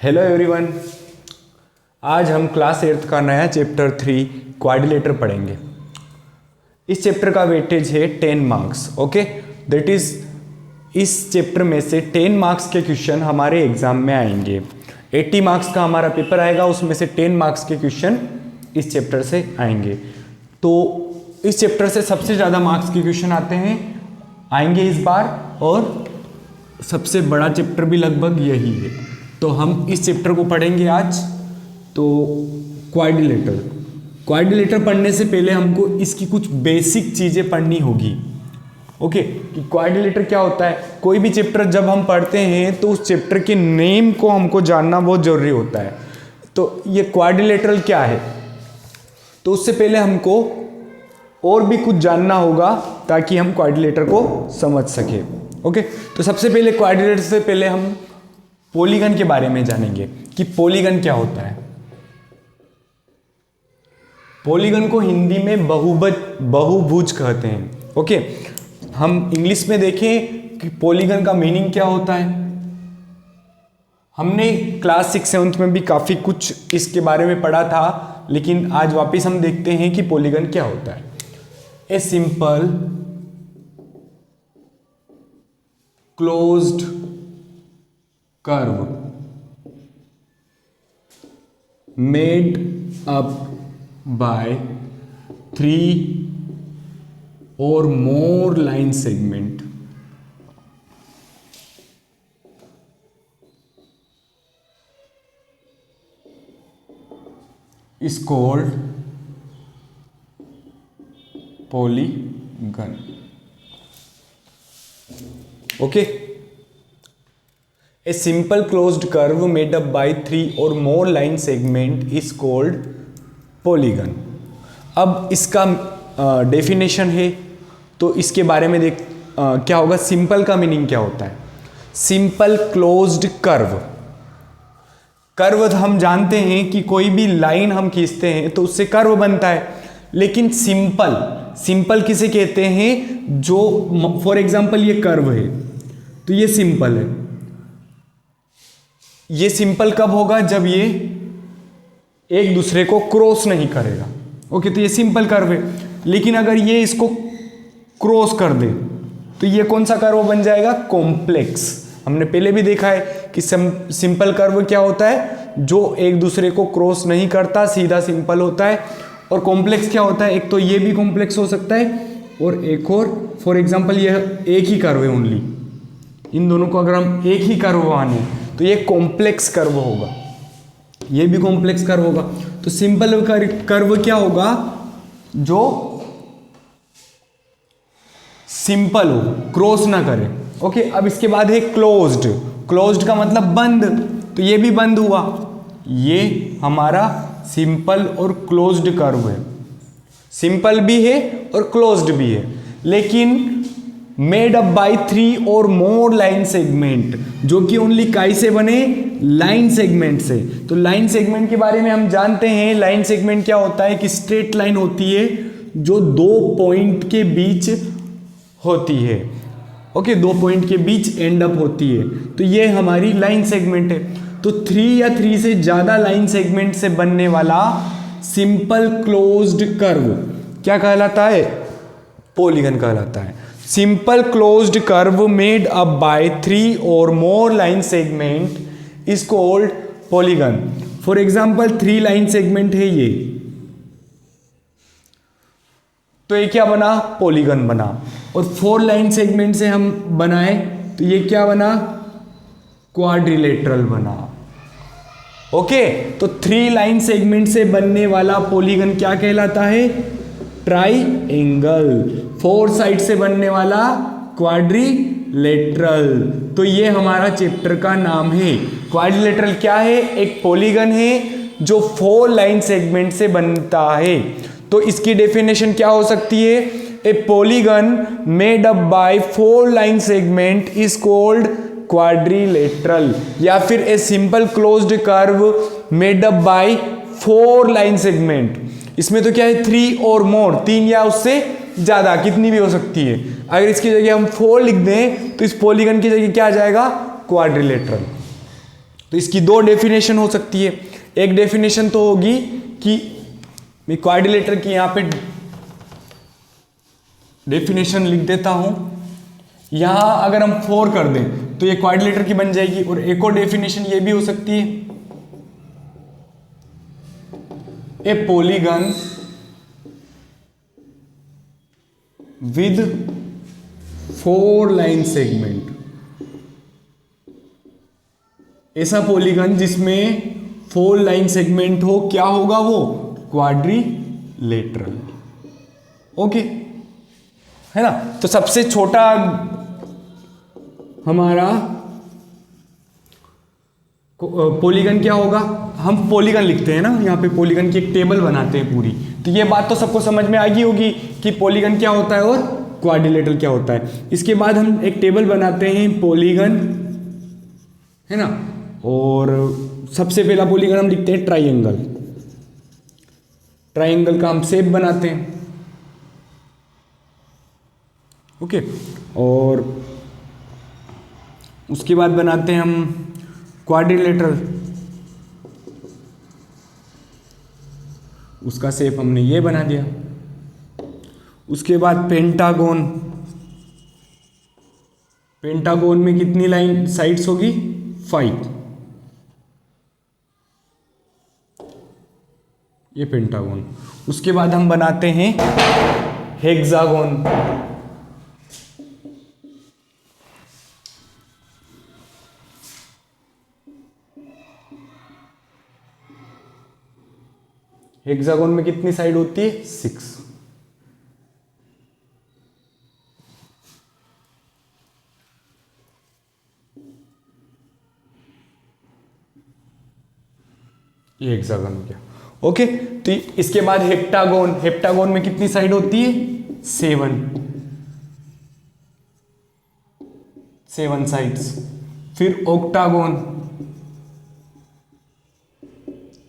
Hello everyone, आज हम class 8th का नया चैप्टर 3 क्वाड्रिलेटर पढ़ेंगे। इस चैप्टर का वेटेज है 10 मार्क्स। ओके, दैट इज इस चैप्टर में से 10 मार्क्स के क्वेश्चन हमारे एग्जाम में आएंगे। 80 मार्क्स का हमारा पेपर आएगा, उसमें से 10 मार्क्स के क्वेश्चन इस चैप्टर से आएंगे। तो इस चैप्टर से सबसे ज़्यादा मार्क्स के क्वेश्चन आएंगे इस बार, और सबसे बड़ा चैप्टर भी लगभग यही है। तो हम इस चैप्टर को पढ़ेंगे आज। तो क्वाड्रिलेटर पढ़ने से पहले हमको इसकी कुछ बेसिक चीज़ें पढ़नी होगी। ओके, कि क्वाड्रिलेटर क्या होता है। कोई भी चैप्टर जब हम पढ़ते हैं तो उस चैप्टर के नेम को हमको जानना बहुत ज़रूरी होता है। तो ये क्वाड्रिलेटरल क्या है, तो उससे पहले हमको और भी कुछ जानना होगा ताकि हम क्वाड्रिलेटर को समझ सके। ओके, तो सबसे पहले क्वाड्रिलेटर से पहले हम पॉलीगन के बारे में जानेंगे कि पॉलीगन क्या होता है। पॉलीगन को हिंदी में बहुभुज कहते हैं। ओके, हम इंग्लिश में देखें कि पॉलीगन का मीनिंग क्या होता है। हमने क्लास 6-7 में भी काफ़ी कुछ इसके बारे में पढ़ा था, लेकिन आज वापस हम देखते हैं कि पॉलीगन क्या होता है। A simple closed curve made up by 3 or more line segment is called polygon. Okay, A simple closed curve made up by 3 or more line segment is called polygon. अब इसका डेफिनेशन है, तो इसके बारे में क्या होगा। सिंपल का मीनिंग क्या होता है। Simple closed curve. कर्व हम जानते हैं कि कोई भी लाइन हम खींचते हैं तो उससे कर्व बनता है, लेकिन सिंपल किसे कहते हैं, जो फॉर एग्जांपल ये कर्व है तो ये सिंपल है। ये सिंपल कब होगा, जब ये एक दूसरे को क्रॉस नहीं करेगा। ओके, तो ये सिंपल कर्व है। लेकिन अगर ये इसको क्रॉस कर दे तो ये कौन सा कर्व बन जाएगा, कॉम्प्लेक्स। हमने पहले भी देखा है कि सिंपल कर्व क्या होता है, जो एक दूसरे को क्रॉस नहीं करता, सीधा सिंपल होता है। और कॉम्प्लेक्स क्या होता है, एक तो ये भी कॉम्प्लेक्स हो सकता है और एक और, फॉर एग्जाम्पल यह एक ही कर्व है ओनली, इन दोनों को अगर हम एक ही कर्व माने तो ये कॉम्प्लेक्स कर्व होगा, ये भी कॉम्प्लेक्स कर्व होगा। तो सिंपल कर्व क्या होगा, जो सिंपल हो, क्रॉस ना करे। ओके, अब इसके बाद है क्लोज्ड का मतलब बंद, तो ये भी बंद हुआ। ये हमारा सिंपल और क्लोज्ड कर्व है। सिंपल भी है और क्लोज्ड भी है, लेकिन मेड अप बाई 3 और मोर लाइन सेगमेंट, जो कि ओनली काई से बने, लाइन सेगमेंट से। तो लाइन सेगमेंट के बारे में हम जानते हैं। लाइन सेगमेंट क्या होता है कि स्ट्रेट लाइन होती है जो 2 पॉइंट के बीच होती है। ओके, 2 पॉइंट के बीच एंड अप होती है, तो ये हमारी लाइन सेगमेंट है। तो 3 या 3 से ज़्यादा लाइन सेगमेंट से बनने वाला सिंपल क्लोज्ड कर्व क्या कहलाता है, पॉलीगन कहलाता है। Simple closed curve made up by 3 or more line segment is called polygon. For example, 3 line segment है ये, तो ये क्या बना, पॉलीगन बना। और 4 लाइन सेगमेंट से हम बनाए तो ये क्या बना, क्वाड्रिलेटरल बना। ओके, तो 3 लाइन सेगमेंट से बनने वाला पॉलीगन क्या कहलाता है, ट्राइएंगल। 4 साइड से बनने वाला क्वाड्रिलेटरल। तो ये हमारा चैप्टर का नाम है। क्वाड्रिलेटरल क्या है, एक पॉलीगन है जो 4 लाइन सेगमेंट से बनता है। तो इसकी डेफिनेशन क्या हो सकती है, a polygon made up by 4 line segment is called quadrilateral, या फिर a simple closed curve made up by 4 line segment. इसमें तो क्या है, 3 और मोर, 3 या उससे ज़्यादा, कितनी भी हो सकती है। अगर इसकी जगह हम 4 लिख दें तो इस पॉलीगन की जगह क्या आ जाएगा, क्वाड्रिलेटरल। तो इसकी दो डेफिनेशन हो सकती है। एक डेफिनेशन तो होगी कि मैं क्वाड्रिलेटरल की यहां पे डेफिनेशन लिख देता हूं, यहां अगर हम 4 कर दें तो ये क्वाड्रिलेटरल की बन जाएगी। और एक और डेफिनेशन ये भी हो सकती है, a polygon with 4 line segment, ऐसा पॉलीगन जिसमें 4 लाइन सेगमेंट हो, क्या होगा वो? क्वाड्रिलेटरल। ओके, है ना। तो सबसे छोटा हमारा पॉलीगन क्या होगा? हम पॉलीगन लिखते हैं ना, यहाँ पे पॉलीगन की एक टेबल बनाते हैं पूरी। तो ये बात तो सबको समझ में आ गई होगी कि पॉलीगन क्या होता है और क्वाड्रिलेटरल क्या होता है। इसके बाद हम एक टेबल बनाते हैं पॉलीगन, है ना। और सबसे पहला पॉलीगन हम लिखते हैं ट्राइंगल। ट्राइंगल का हम शेप बनाते हैं। ओके, और उसके बाद बनाते हैं हम क्वाड्रिलेटरल। उसका शेप हमने ये बना दिया। उसके बाद पेंटागन। पेंटागन में कितनी लाइन साइड्स होगी? 5। ये पेंटागन। उसके बाद हम बनाते हैं हेक्सागन। हेक्सागन में कितनी साइड होती है? 6। ये हेक्सागन हो गया। ओके, तो इसके बाद हेप्टागोन। हेप्टागोन में कितनी साइड होती है? 7 साइड्स। फिर ऑक्टागोन,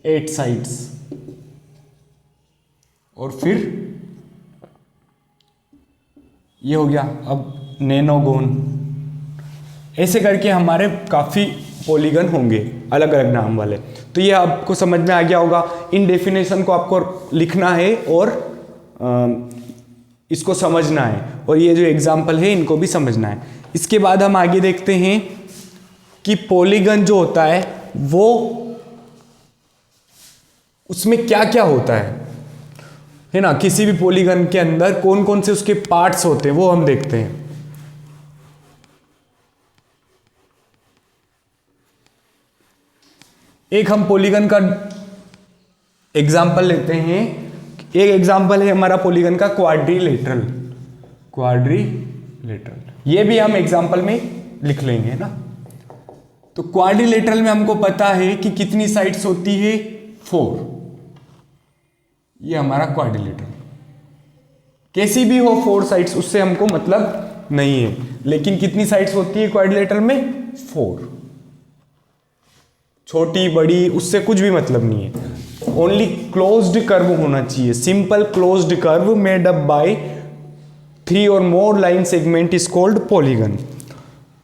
8 साइड्स। और फिर ये हो गया अब नैनोगोन। ऐसे करके हमारे काफ़ी पॉलीगन होंगे अलग अलग नाम वाले। तो ये आपको समझ में आ गया होगा। इन डेफिनेशन को आपको लिखना है और इसको समझना है, और ये जो एग्जाम्पल है इनको भी समझना है। इसके बाद हम आगे देखते हैं कि पॉलीगन जो होता है वो उसमें क्या क्या होता है ना। किसी भी पॉलीगन के अंदर कौन कौन से उसके पार्ट्स होते हैं वो हम देखते हैं। एक हम पॉलीगन का एग्जाम्पल लेते हैं। एक एग्जाम्पल है हमारा पॉलीगन का क्वाड्रिलेटरल। क्वाड्रिलेटरल ये भी हम एग्जाम्पल में लिख लेंगे ना। तो क्वाड्रिलेटरल में हमको पता है कि कितनी साइड्स होती है? 4। ये हमारा क्वाड्रिलेटरल। कैसी भी हो 4 साइड्स, उससे हमको मतलब नहीं है, लेकिन कितनी साइड्स होती है क्वाड्रिलेटरल में? 4। छोटी बड़ी उससे कुछ भी मतलब नहीं है। ओनली क्लोज्ड कर्व होना चाहिए। Simple closed curve made up by 3 और more line segment is called polygon,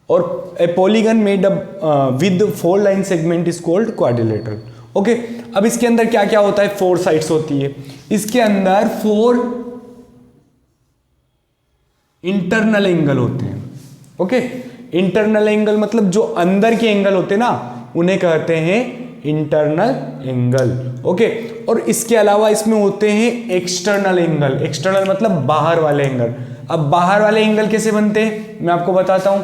और a polygon made up with 4 line segment is called quadrilateral. Okay, अब इसके अंदर क्या क्या होता है? 4 साइड्स होती है। इसके अंदर 4 इंटरनल एंगल होते हैं। ओके, इंटरनल एंगल मतलब जो अंदर के एंगल होते हैं ना, उन्हें कहते हैं इंटरनल एंगल। ओके, और इसके अलावा इसमें होते हैं एक्सटर्नल एंगल। एक्सटर्नल मतलब बाहर वाले एंगल। अब बाहर वाले एंगल कैसे बनते हैं मैं आपको बताता हूं।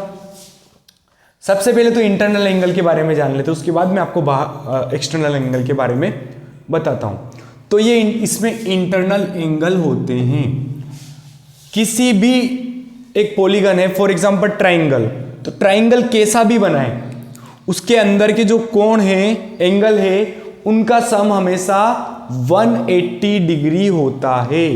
सबसे पहले तो इंटरनल एंगल के बारे में जान लेते हैं, उसके बाद मैं आपको एक्सटर्नल एंगल के बारे में बताता हूं। तो ये इसमें इंटरनल एंगल होते हैं। किसी भी एक पॉलीगन है, फॉर एग्जांपल ट्राइंगल, तो ट्राइंगल कैसा भी बनाए, उसके अंदर के जो कोण है, एंगल है, उनका सम हमेशा 180 डिग्री होता है।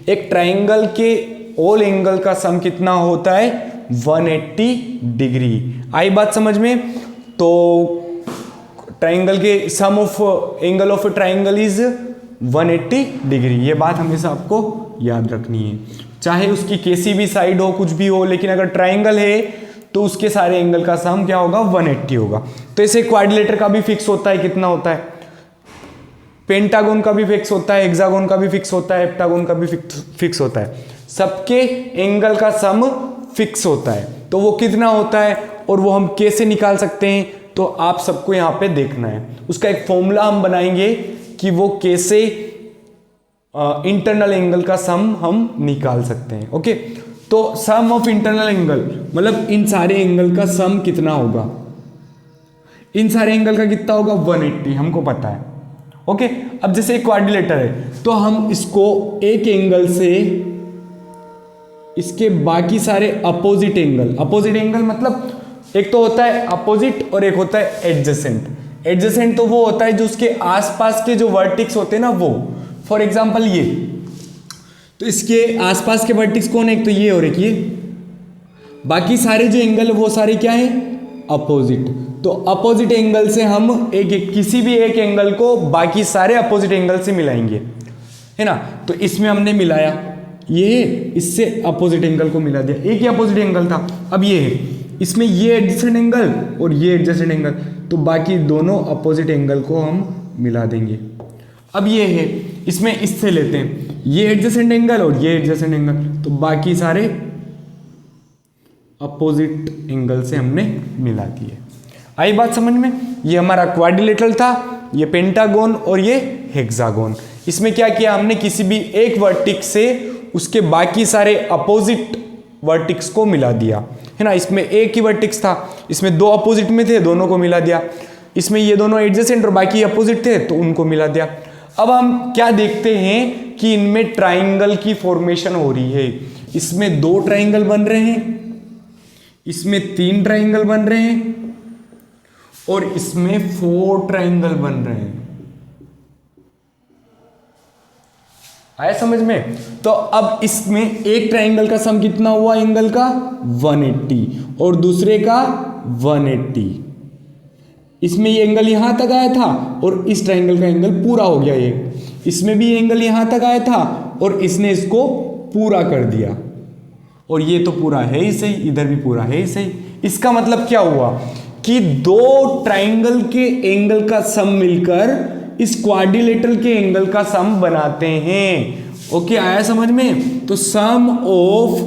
एक ट्राइंगल के ऑल एंगल का सम कितना होता है? 180 डिग्री। आई बात समझ में? तो ट्राइंगल के sum of angle of triangle is 180 degree. ये बात हमेशा आपको याद रखनी है। चाहे उसकी कैसी भी साइड हो, कुछ भी हो, लेकिन अगर ट्राइंगल है तो उसके सारे एंगल का सम क्या होगा, 180 होगा। तो इसे क्वाड्रिलेटर का भी फिक्स होता है, कितना होता है, पेंटागन का भी फिक्स होता है, हेक्सागन का भी फिक्स होता है, हेप्टागन का भी फिक्स होता है। सबके एंगल का सम फिक्स होता है। तो वो कितना होता है और वो हम कैसे निकाल सकते हैं, तो आप सबको यहाँ पे देखना है। उसका एक फॉर्मूला हम बनाएंगे कि वो कैसे इंटरनल एंगल का सम हम निकाल सकते हैं। ओके, तो सम ऑफ इंटरनल एंगल मतलब इन सारे एंगल का सम कितना होगा, इन सारे एंगल का कितना होगा, 180 हमको पता है। ओके, अब जैसे क्वाड्रिलेटर है तो हम इसको एक एंगल से इसके बाकी सारे अपोजिट एंगल मतलब एक तो होता है अपोजिट और एक होता है एडजेसेंट। एडजेसेंट तो वो होता है जो उसके आसपास के जो वर्टिक्स होते हैं ना वो, फॉर एग्जांपल ये, तो इसके आसपास के वर्टिक्स कौन है, एक तो ये और एक ये। बाकी सारे जो एंगल है वो सारे क्या है, अपोजिट। तो अपोजिट एंगल से हम किसी भी एक एंगल को बाकी सारे अपोजिट एंगल से मिलाएंगे, है ना। तो इसमें हमने मिलाया, ये इससे अपोजिट एंगल को मिला दिया, एक ही अपोजिट एंगल था। अब ये है, इसमें ये एडजेसेंट एंगल और ये एडजेसेंट एंगल, तो बाकी दोनों अपोजिट एंगल को हम मिला देंगे। अब ये है, इसमें इससे लेते हैं ये एडजेसेंट एंगल और ये एडजेसेंट एंगल, तो बाकी सारे अपोजिट एंगल से हमने मिला दिए। आई बात समझ में। ये हमारा क्वाड्रिलेटरल था, ये पेंटागन और ये हेक्सागन। इसमें क्या किया हमने, किसी भी एक वर्टिक्स से उसके बाकी सारे अपोजिट वर्टिक्स को मिला दिया, है ना। इसमें एक ही वर्टिक्स था, इसमें दो अपोजिट में थे, दोनों को मिला दिया। इसमें ये दोनों एडजेसेंट और बाकी अपोजिट थे तो उनको मिला दिया। अब हम क्या देखते हैं कि इनमें ट्राइंगल की फॉर्मेशन हो रही है। इसमें 2 ट्राइंगल बन रहे हैं, इसमें 3 ट्राइंगल बन रहे हैं और इसमें 4 ट्राइंगल बन रहे हैं। आया समझ में। तो अब इसमें एक ट्राइंगल का सम कितना हुआ एंगल का, 180 और दूसरे का 180। इसमें ये एंगल यहां तक आया था और इस ट्राइंगल का एंगल पूरा हो गया। ये इसमें भी एंगल यहां तक आया था और इसने इसको पूरा कर दिया, और ये तो पूरा है ही सही, इधर भी पूरा है ही सही। इसका मतलब क्या हुआ कि 2 ट्राइंगल के एंगल का सम मिलकर इस क्वाड्रिलेटरल के एंगल का सम बनाते हैं। ओके, आया समझ में। तो sum of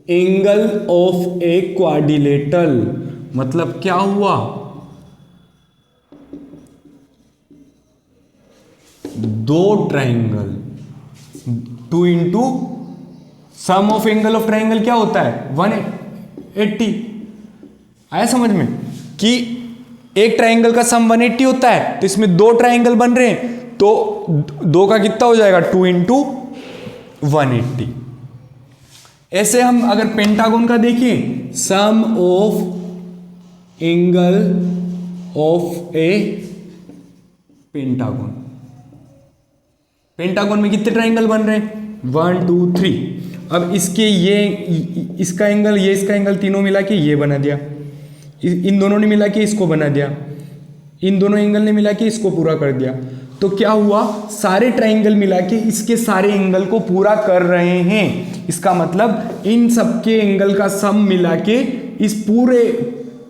angle of a quadrilateral मतलब क्या हुआ, 2 triangle, 2 into sum of angle of triangle क्या होता है, 180। आया समझ में कि एक ट्राइंगल का सम 180 होता है, तो इसमें 2 ट्राइंगल बन रहे हैं, तो 2 का कितना हो जाएगा, 2 इंटू 180। ऐसे हम अगर पेंटागन का देखें, sum of angle of a pentagon, pentagon में कितने ट्राइंगल बन रहे हैं, 1 2 3। अब इसके ये इसका एंगल, ये इसका एंगल, तीनों मिला के ये बना दिया, इन दोनों ने मिला के इसको बना दिया, इन दोनों एंगल ने मिला के इसको पूरा कर दिया। तो क्या हुआ, सारे ट्राइंगल मिला के इसके सारे एंगल को पूरा कर रहे हैं। इसका मतलब इन सबके एंगल का सम मिला के इस पूरे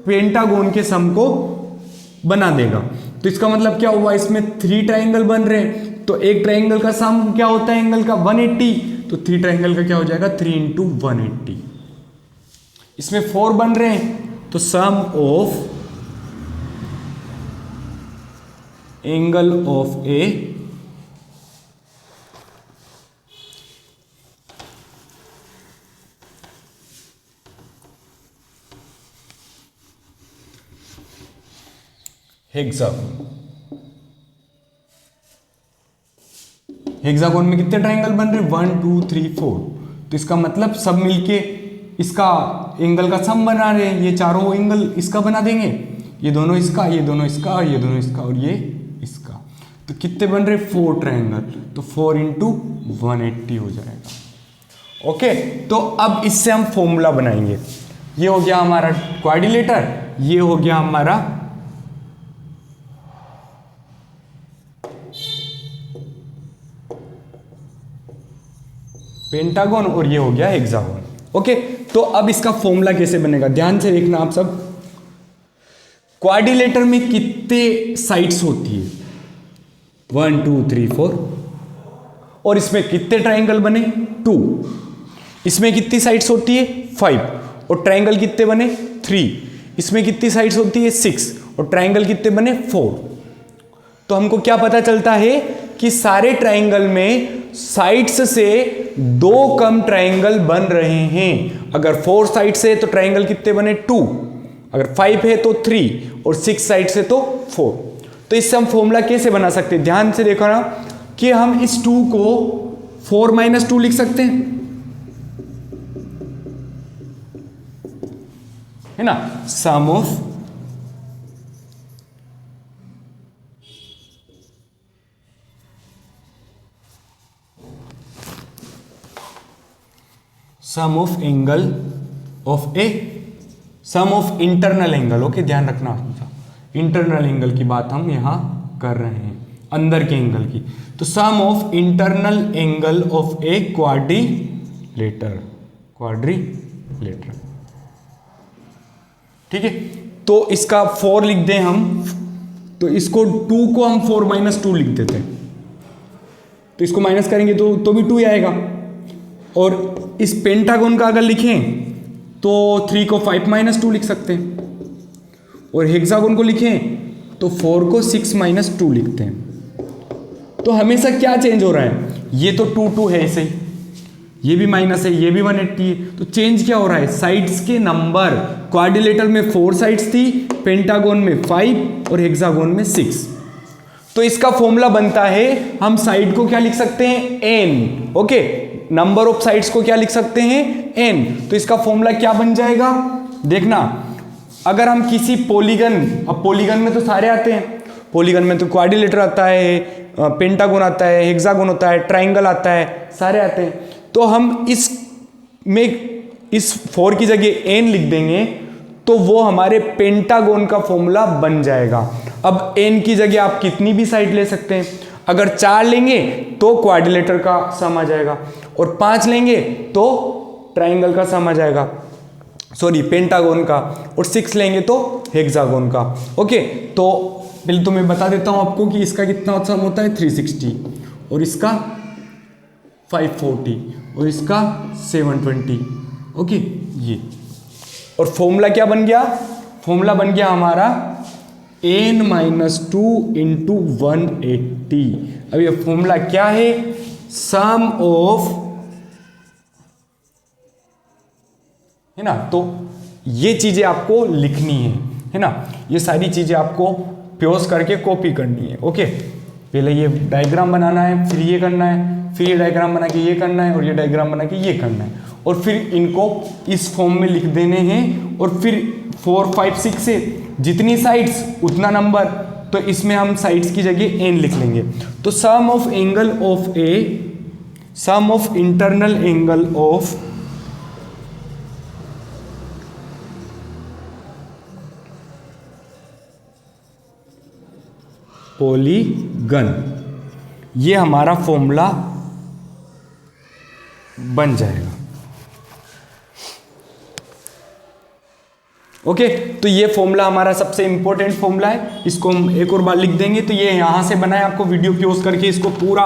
पेंटागन के सम को बना देगा। तो इसका मतलब क्या हुआ, इसमें 3 ट्राइंगल बन रहे हैं, तो एक ट्राइंगल का सम क्या होता है एंगल का, 180। तो 3 ट्राइंगल का क्या हो जाएगा, 3 इंटू 180। इसमें 4 बन रहे हैं, तो sum of angle of a hexagon. Hexagon में कितने ट्राइंगल बन रहे हैं, 1 2 3 4। तो इसका मतलब सब मिलके इसका एंगल का सम बना रहे हैं। ये चारों एंगल इसका बना देंगे, ये दोनों इसका, ये दोनों इसका, ये दोनों इसका और ये इसका। तो कितने बन रहे, 4 ट्राइंगल। तो 4 इंटू 180 हो जाएगा। ओके, तो अब इससे हम फॉर्मूला बनाएंगे। ये हो गया हमारा क्वाड्रिलेटर, ये हो गया हमारा पेंटागन और ये हो गया हेक्सागन। ओके, तो अब इसका फॉर्मूला कैसे बनेगा, ध्यान से देखना आप सब। क्वाड्रिलेटर में कितने साइड्स होती है, 1 2 3 4, और इसमें कितने ट्राइंगल बने, 2। इसमें कितनी साइड्स होती है, 5, और ट्राइंगल कितने बने, 3। इसमें कितनी साइड्स होती है, 6, और ट्राइंगल कितने बने, 4। तो हमको क्या पता चलता है कि सारे ट्राइंगल में साइड्स से 2 कम ट्राइंगल बन रहे हैं। अगर 4 साइड से तो ट्राइंगल कितने बने, 2, अगर 5 है तो 3, और 6 साइड से तो 4। तो इससे हम फॉर्मूला कैसे बना सकते हैं, ध्यान से देखो ना कि हम इस 2 को 4 - 2 लिख सकते हैं, है ना। Sum of angle of a, sum of internal angle, okay, ध्यान रखना, इंटरनल एंगल की बात हम यहां कर रहे हैं, अंदर के एंगल की। तो sum of internal angle of a quadrilateral, ठीक है। तो इसका 4 लिख दें हम, तो इसको 2 को हम 4 - 2 लिख देते हैं, तो इसको माइनस करेंगे तो भी 2 ही आएगा। और इस पेंटागन का अगर लिखें तो 3 को 5 - 2 लिख सकते हैं, और हेक्सागन को लिखें तो 4 को 6 - 2 लिखते हैं। तो हमेशा क्या चेंज हो रहा है, ये तो 2 2 है ऐसे ही, ये भी माइनस है, ये भी 180 है, तो चेंज क्या हो रहा है, साइड्स के नंबर। क्वाड्रिलेटर में 4 साइड्स थी, पेंटागन में 5, और हेक्सागन में 6। तो इसका फॉर्मूला बनता है, हम साइड को क्या लिख सकते हैं, n, okay, number of sides को क्या लिख सकते हैं, n। तो इसका फॉर्मूला क्या बन जाएगा, देखना, अगर हम किसी पॉलीगन, अब पॉलीगन में तो सारे आते हैं, पॉलीगन में तो क्वाड्रिलेटर आता है, पेंटागन आता है, हेक्सागन होता है, ट्राइंगल आता है, सारे आते हैं। तो हम इस 4 की जगह n लिख देंगे तो वो हमारे पेंटागन का फॉर्मूला बन जाएगा। अब n की जगह आप कितनी भी साइड ले सकते हैं, अगर 4 लेंगे तो क्वाड्रिलेटर का सम आ जाएगा, और 5 लेंगे तो ट्राइंगल का सम आ जाएगा, सॉरी पेंटागन का, और 6 लेंगे तो हेक्सागन का। ओके, तो पहले तो मैं बता देता हूं आपको कि इसका कितना सम होता है, 360, और इसका 540, और इसका 720। ओके, ये, और फॉर्मूला क्या बन गया, फॉर्मूला बन गया हमारा n - 2 × 180। अब ये फॉर्मूला क्या है, सम ऑफ, है ना। तो ये चीजें आपको लिखनी है ना, ये सारी चीजें आपको प्योस करके कॉपी करनी है। ओके, पहले ये डायग्राम बनाना है, फिर ये करना है, फिर ये डायग्राम बना के ये करना है, और ये डायग्राम बना के ये करना है, और फिर इनको इस फॉर्म में लिख देने हैं, और फिर 4 5 6 से जितनी साइड्स उतना नंबर, तो इसमें हम साइड्स की जगह n लिख लेंगे। तो sum of angle of a, sum of internal angle of polygon, ये हमारा फॉर्मूला बन जाएगा। ओके, तो ये फॉर्मूला हमारा सबसे इंपॉर्टेंट फॉर्मूला है, इसको हम एक और बार लिख देंगे। तो ये यहां से बना है, आपको वीडियो पॉज करके इसको पूरा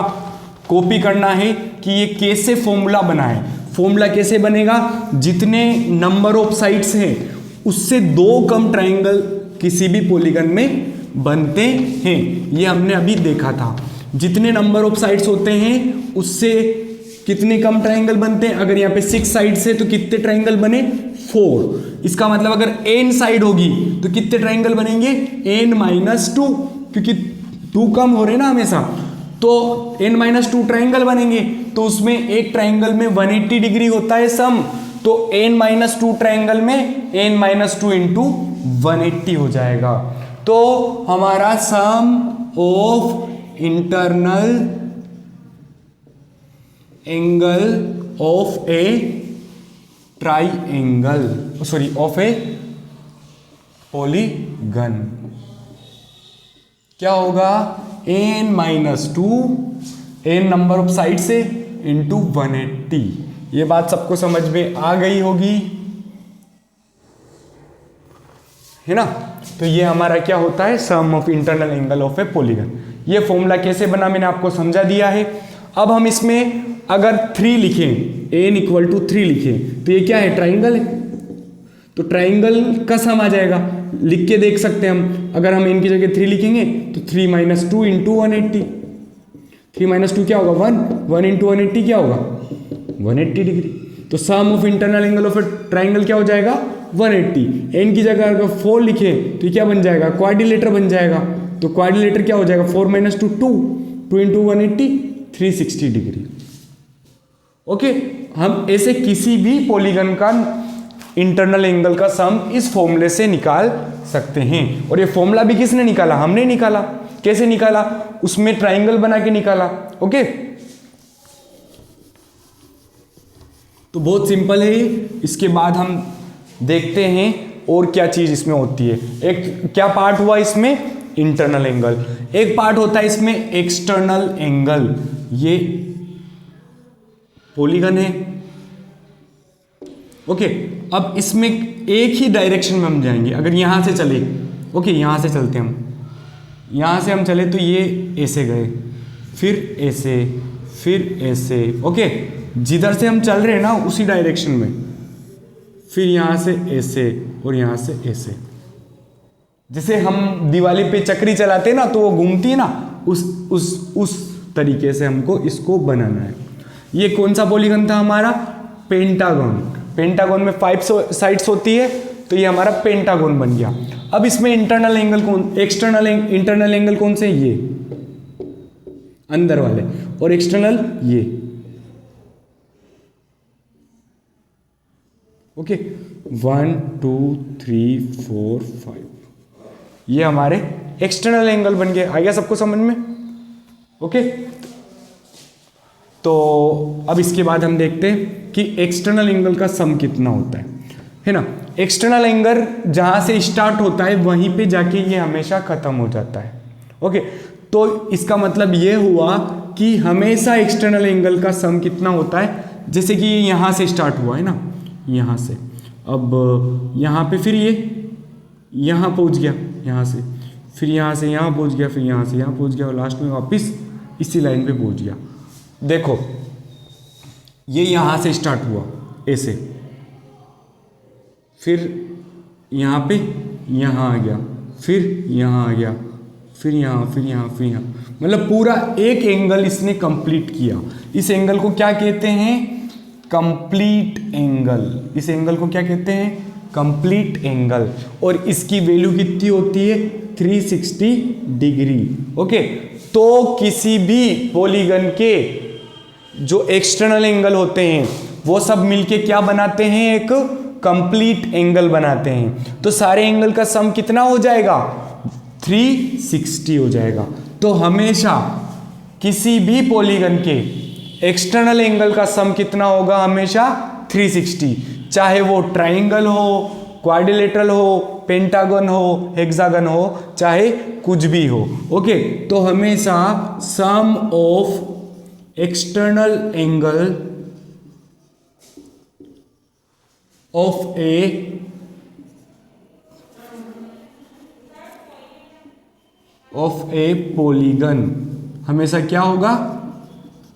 कॉपी करना है कि ये कैसे फॉर्मूला बना है। फॉर्मूला कैसे बनेगा, जितने नंबर ऑफ साइड्स हैं उससे 2 कम ट्राइंगल किसी भी पॉलीगन में बनते हैं, ये हमने अभी देखा था। जितने नंबर ऑफ साइड्स होते हैं उससे कितने कम ट्राइंगल बनते हैं। अगर यहाँ पे 6 साइड्स है तो कितने ट्राइंगल बने, 4। इसका मतलब अगर n साइड होगी तो कितने ट्राइंगल बनेंगे, n - 2, क्योंकि 2 कम हो रहे ना हमेशा, तो n - 2 ट्राइंगल बनेंगे। तो उसमें एक ट्राइंगल में 180 डिग्री होता है सम, तो n - 2 ट्राइंगल में n - 2 × 180 हो जाएगा। तो हमारा sum of internal angle of a triangle, sorry of a polygon क्या होगा, n - 2, n number of side से, × 180। ये बात सबको समझ में आ गई होगी, है ना। तो ये हमारा क्या होता है, sum of internal angle of a polygon. ये फॉर्मूला कैसे बना मैंने आपको समझा दिया है। अब हम इसमें अगर 3 लिखें, n इक्वल टू 3 लिखें, तो ये क्या है, ट्राइंगल है, तो ट्राइंगल का सम आ जाएगा। लिख के देख सकते हैं हम, अगर हम n की जगह 3 लिखेंगे तो 3 - 2 × 180, 3 - 2 क्या होगा 1, 1 × 180 क्या होगा 180 डिग्री। तो sum of internal angle of a triangle क्या हो जाएगा 180। n की जगह अगर 4 लिखे तो क्या बन जाएगा, क्वाड्रिलेटर बन जाएगा। तो क्वाड्रिलेटर क्या हो जाएगा 4 - 2 2, 2 × 180 360 डिग्री। ओके, हम ऐसे किसी भी पॉलीगन का इंटरनल एंगल का सम इस फॉर्मूले से निकाल सकते हैं। और ये फॉर्मूला भी किसने निकाला, हमने निकाला। कैसे निकाला, उसमें ट्राइंगल बना के निकाला। ओके, तो बहुत सिंपल है। इसके बाद हम देखते हैं और क्या चीज इसमें होती है। एक क्या पार्ट हुआ इसमें, इंटरनल एंगल। एक पार्ट होता है इसमें एक्सटर्नल एंगल। ये पॉलीगन है। ओके, अब इसमें एक ही डायरेक्शन में हम जाएंगे। अगर यहां से चले, ओके यहां से चलते हम, यहां से हम चले तो ये ऐसे गए, फिर ऐसे, फिर ऐसे। ओके, जिधर से हम चल रहे हैं ना उसी डायरेक्शन में, फिर यहां से ऐसे और यहां से ऐसे। जैसे हम दिवाली पे चक्री चलाते हैं ना तो वो घूमती है ना, उस तरीके से हमको इसको बनाना है। ये कौन सा पॉलीगन था हमारा, पेंटागन। पेंटागन में 5 साइड्स होती है, तो ये हमारा पेंटागन बन गया। अब इसमें इंटरनल एंगल इंटरनल एंगल कौन से, ये अंदर वाले, और एक्सटर्नल ये। ओके, 1 2 3 4 5, ये हमारे एक्सटर्नल एंगल बन गए। आ गया सबको समझ में। ओके, तो अब इसके बाद हम देखते हैं कि एक्सटर्नल एंगल का सम कितना होता है ना। एक्सटर्नल एंगल जहां से स्टार्ट होता है वहीं पे जाके ये हमेशा खत्म हो जाता है। ओके, तो इसका मतलब ये हुआ कि हमेशा एक्सटर्नल एंगल का सम कितना होता है। जैसे कि यहां से स्टार्ट हुआ है ना, यहां से, अब यहां पे, फिर ये यहां पहुंच गया, यहां से, फिर यहां से यहां पहुंच गया, फिर यहां से यहां पहुंच गया, और लास्ट में वापस इसी लाइन पे पहुंच गया। देखो, ये यहां से स्टार्ट हुआ ऐसे, फिर यहां पे यहां आ गया, फिर यहां आ गया, फिर यहां, फिर यहां, फिर यहां, मतलब पूरा एक एंगल इसने कंप्लीट किया। इस एंगल को क्या कहते हैं, कंप्लीट एंगल। इस एंगल को क्या कहते हैं, कंप्लीट एंगल। और इसकी वैल्यू कितनी होती है 360 डिग्री। ओके, तो किसी भी पॉलीगन के जो एक्सटर्नल एंगल होते हैं वो सब मिलके क्या बनाते हैं, एक कंप्लीट एंगल बनाते हैं। तो सारे एंगल का सम कितना हो जाएगा 360 हो जाएगा। तो हमेशा किसी भी पॉलीगन के एक्सटर्नल एंगल का सम कितना होगा, हमेशा 360। चाहे वो ट्राइंगल हो, क्वाड्रिलेटरल हो, पेंटागन हो, हेक्सागन हो, चाहे कुछ भी हो। ओके, तो हमेशा sum of external angle of a polygon हमेशा क्या होगा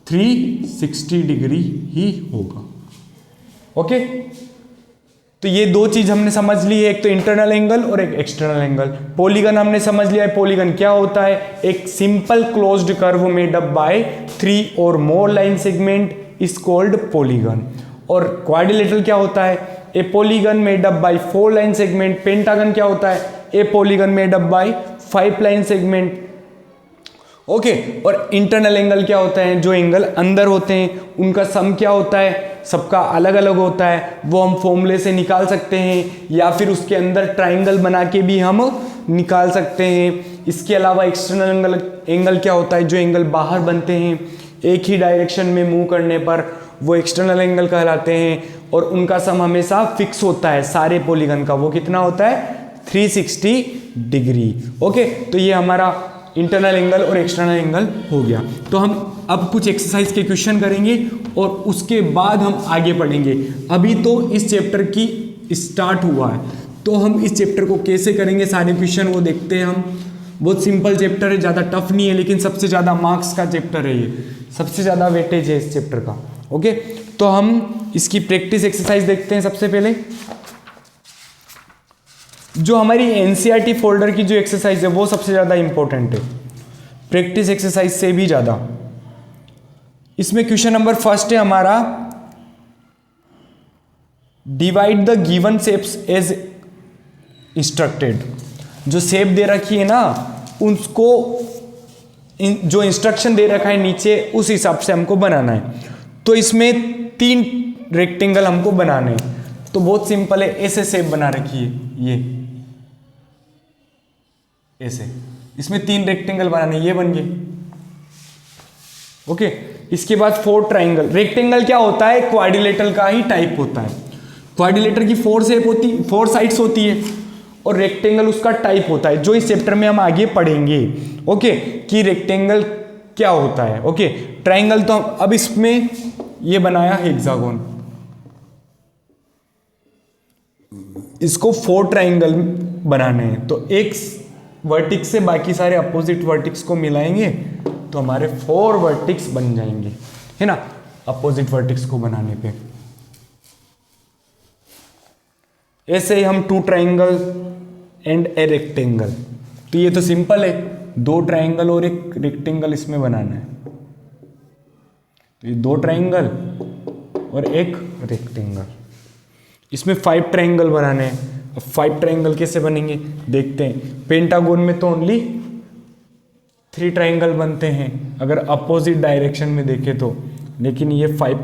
360 डिग्री ही होगा। ओके, तो ये दो चीज हमने समझ ली है, एक तो इंटरनल एंगल और एक एक्सटर्नल एंगल। पॉलीगन हमने समझ लिया है, पॉलीगन क्या होता है, एक simple closed curve made up by 3 और more line segment is called polygon. और क्वाड्रिलेटरल क्या होता है, a polygon made up by 4 line segment. Pentagon क्या होता है, a polygon made up by 5 line segment. Okay, और इंटरनल एंगल क्या होता है, जो एंगल अंदर होते हैं उनका सम क्या होता है, सबका अलग अलग होता है, वो हम फॉर्मूले से निकाल सकते हैं, या फिर उसके अंदर ट्राइंगल बना के भी हम निकाल सकते हैं। इसके अलावा एक्सटर्नल एंगल क्या होता है, जो एंगल बाहर बनते हैं एक ही डायरेक्शन में मूव करने पर, वो एक्सटर्नल एंगल कहलाते हैं। और उनका सम हमेशा फिक्स होता है सारे पॉलीगन का, वो कितना होता है 360 डिग्री। ओके, तो ये हमारा इंटरनल एंगल और एक्सटर्नल एंगल हो गया। तो हम अब कुछ एक्सरसाइज के क्वेश्चन करेंगे और उसके बाद हम आगे पढ़ेंगे। अभी तो इस चैप्टर की स्टार्ट हुआ है, तो हम इस चैप्टर को कैसे करेंगे सारे क्वेश्चन वो देखते हैं हम। बहुत सिंपल चैप्टर है, ज़्यादा टफ नहीं है, लेकिन सबसे ज़्यादा मार्क्स का चैप्टर है ये, सबसे ज़्यादा वेटेज है इस चैप्टर का। ओके, तो हम इसकी प्रैक्टिस एक्सरसाइज देखते हैं। सबसे पहले जो हमारी एनसीईआरटी फोल्डर की जो एक्सरसाइज है वो सबसे ज़्यादा इंपॉर्टेंट है, प्रैक्टिस एक्सरसाइज से भी ज़्यादा। इसमें क्वेश्चन नंबर फर्स्ट है हमारा, divide the given shapes as instructed. जो शेप दे रखी है ना, उसको जो इंस्ट्रक्शन दे रखा है नीचे उस हिसाब से हमको बनाना है। तो इसमें 3 रेक्टेंगल हमको बनाने हैं, तो बहुत सिंपल है, ऐसे शेप बना रखी है, ये ऐसे, इसमें 3 रेक्टेंगल बनाने, ये बन गए। ओके, इसके बाद 4 ट्राइंगल। रेक्टेंगल क्या होता है, क्वाड्रिलेटरल का ही टाइप होता है। क्वाड्रिलेटर की 4 साइड्स होती है और रेक्टेंगल उसका टाइप होता है, जो इस चैप्टर में हम आगे पढ़ेंगे। ओके, कि रेक्टेंगल क्या होता है। ओके, ट्राइंगल तो अब इसमें ये बनाया हेक्सागोन, इसको 4 ट्राइंगल बनाने हैं। तो एक वर्टिक्स से बाकी सारे अपोजिट वर्टिक्स को मिलाएंगे तो हमारे 4 वर्टिक्स बन जाएंगे, है ना, अपोजिट वर्टिक्स को बनाने पे। ऐसे ही हम 2 ट्राइंगल एंड ए रेक्टेंगल। तो ये तो सिंपल है, 2 ट्राइंगल और एक रेक्टेंगल इसमें बनाना है। तो ये 2 ट्राइंगल और एक रेक्टेंगल। इसमें 5 ट्राइंगल बनाने हैं। अब 5 ट्राइंगल कैसे बनेंगे देखते हैं। पेंटागोन में तो ओनली 3 ट्राइंगल बनते हैं अगर अपोजिट डायरेक्शन में देखें तो, लेकिन ये 5